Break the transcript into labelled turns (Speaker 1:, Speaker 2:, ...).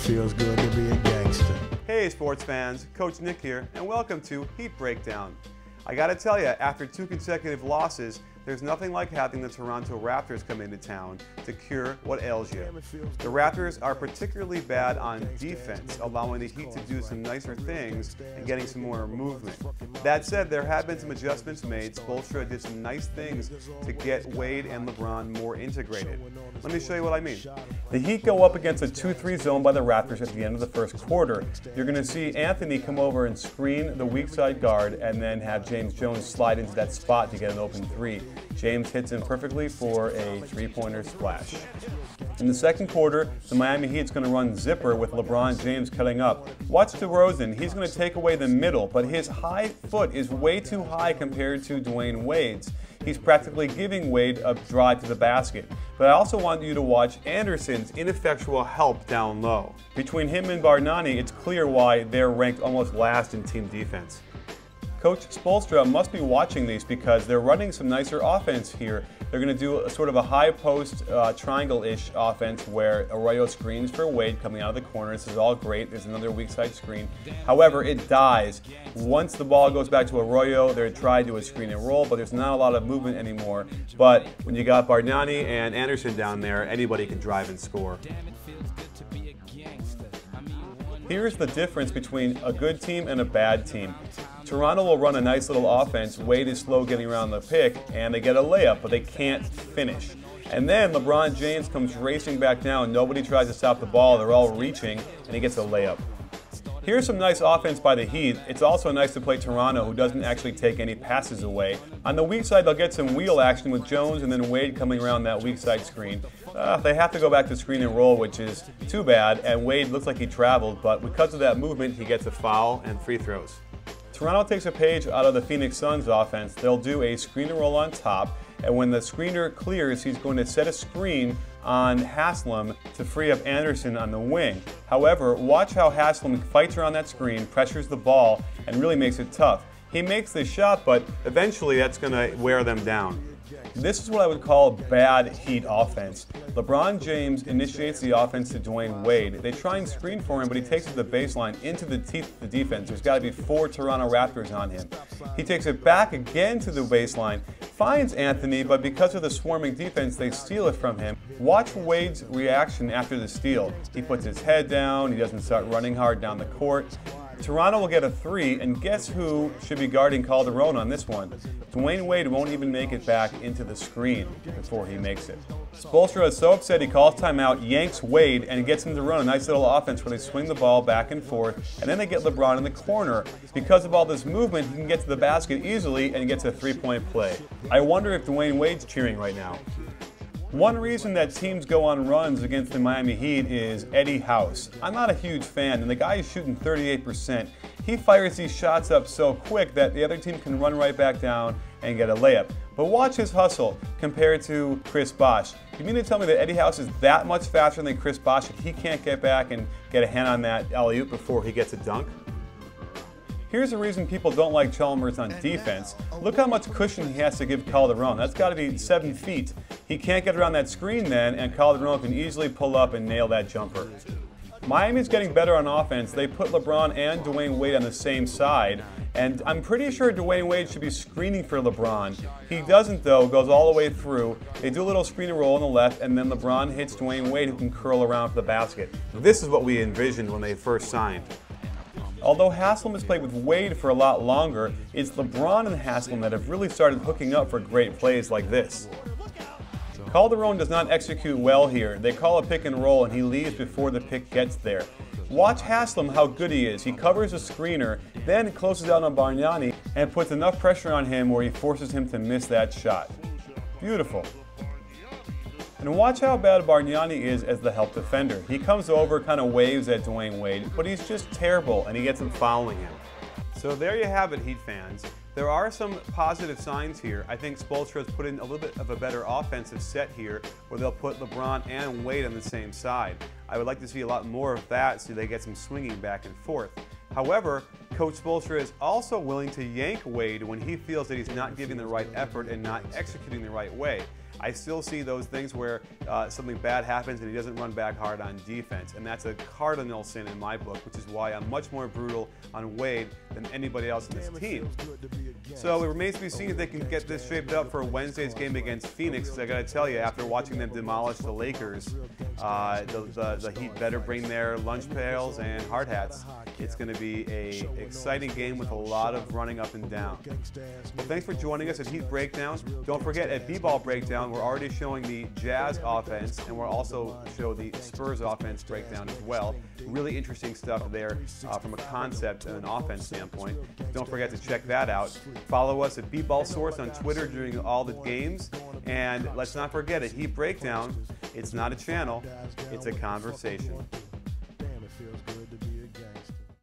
Speaker 1: feels good to be a gangster.
Speaker 2: Hey sports fans, Coach Nick here, and welcome to Heat Breakdown. I gotta tell you, after 2 consecutive losses, there's nothing like having the Toronto Raptors come into town to cure what ails you. The Raptors are particularly bad on defense, allowing the Heat to do some nicer things and getting some more movement. That said, there have been some adjustments made. Spoelstra did some nice things to get Wade and LeBron more integrated. Let me show you what I mean. The Heat go up against a 2-3 zone by the Raptors at the end of the first quarter. You're going to see Anthony come over and screen the weak side guard and then have James Jones slide into that spot to get an open three. James hits him perfectly for a three-pointer splash. In the second quarter, the Miami Heat's going to run zipper with LeBron James cutting up. Watch DeRozan. He's going to take away the middle, but his high foot is way too high compared to Dwyane Wade's. He's practically giving Wade a drive to the basket. But I also want you to watch Anderson's ineffectual help down low. Between him and Bargnani, it's clear why they're ranked almost last in team defense. Coach Spoelstra must be watching these because they're running some nicer offense here. They're going to do a sort of a high post triangle-ish offense where Arroyo screens for Wade coming out of the corner. This is all great. There's another weak side screen. However, it dies. Once the ball goes back to Arroyo, they're trying to do a screen and roll, but there's not a lot of movement anymore. But when you got Bargnani and Anderson down there, anybody can drive and score. Here's the difference between a good team and a bad team. Toronto will run a nice little offense. Wade is slow getting around the pick, and they get a layup, but they can't finish. And then LeBron James comes racing back down. Nobody tries to stop the ball. They're all reaching, and he gets a layup. Here's some nice offense by the Heat. It's also nice to play Toronto, who doesn't actually take any passes away. On the weak side, they'll get some wheel action with Jones and then Wade coming around that weak side screen. They have to go back to screen and roll, which is too bad, and Wade looks like he traveled, but because of that movement, he gets a foul and free throws. Toronto takes a page out of the Phoenix Suns offense. They'll do a screen and roll on top, and when the screener clears, he's going to set a screen on Haslam to free up Anderson on the wing. However, watch how Haslam fights around that screen, pressures the ball, and really makes it tough. He makes the shot, but eventually that's going to wear them down. This is what I would call bad Heat offense. LeBron James initiates the offense to Dwyane Wade. They try and screen for him, but he takes it to the baseline into the teeth of the defense. There's got to be 4 Toronto Raptors on him. He takes it back again to the baseline, finds Anthony, but because of the swarming defense, they steal it from him. Watch Wade's reaction after the steal. He puts his head down, he doesn't start running hard down the court. Toronto will get a 3, and guess who should be guarding Calderon on this one? Dwyane Wade won't even make it back into the screen before he makes it. Spoelstra is so upset he calls timeout, yanks Wade, and gets him to run a nice little offense where they swing the ball back and forth, and then they get LeBron in the corner. Because of all this movement, he can get to the basket easily and gets a 3-point play. I wonder if Dwyane Wade's cheering right now. One reason that teams go on runs against the Miami Heat is Eddie House. I'm not a huge fan, and the guy is shooting 38%. He fires these shots up so quick that the other team can run right back down and get a layup. But watch his hustle compared to Chris Bosh. You mean to tell me that Eddie House is that much faster than Chris Bosh that he can't get back and get a hand on that alley-oop before he gets a dunk? Here's the reason people don't like Chalmers on defense. Look how much cushion he has to give Calderon. That's got to be 7 feet. He can't get around that screen then, and Calderon can easily pull up and nail that jumper. Miami's getting better on offense. They put LeBron and Dwyane Wade on the same side, and I'm pretty sure Dwyane Wade should be screening for LeBron. He doesn't though, goes all the way through. They do a little screen and roll on the left, and then LeBron hits Dwyane Wade, who can curl around for the basket. This is what we envisioned when they first signed. Although Haslam has played with Wade for a lot longer, it's LeBron and Haslam that have really started hooking up for great plays like this. Calderon does not execute well here. They call a pick and roll and he leaves before the pick gets there. Watch Haslam how good he is. He covers a screener, then closes out on Bargnani and puts enough pressure on him where he forces him to miss that shot. Beautiful. And watch how bad Bargnani is as the help defender. He comes over, kind of waves at Dwyane Wade, but he's just terrible and he gets him fouling him. So there you have it, Heat fans. There are some positive signs here. I think Spoelstra has put in a little bit of a better offensive set here where they'll put LeBron and Wade on the same side. I would like to see a lot more of that so they get some swinging back and forth. However, Coach Spoelstra is also willing to yank Wade when he feels that he's not giving the right effort and not executing the right way. I still see those things where something bad happens and he doesn't run back hard on defense, and that's a cardinal sin in my book, which is why I'm much more brutal on Wade than anybody else in this team. So it remains to be seen if they can get this shaped up for Wednesday's game against Phoenix, because I got to tell you, after watching them demolish the Lakers, the Heat better bring their lunch pails and hard hats. It's going to be an exciting game with a lot of running up and down. Well, thanks for joining us at Heat Breakdown. Don't forget, at B-Ball Breakdown, we're already showing the Jazz offense, and we'll also show the Spurs offense breakdown as well. Really interesting stuff there from a concept and an offense standpoint. Don't forget to check that out. Follow us at B-Ball Source on Twitter during all the games. And let's not forget, at Heat Breakdown, it's not a channel, it's a conversation.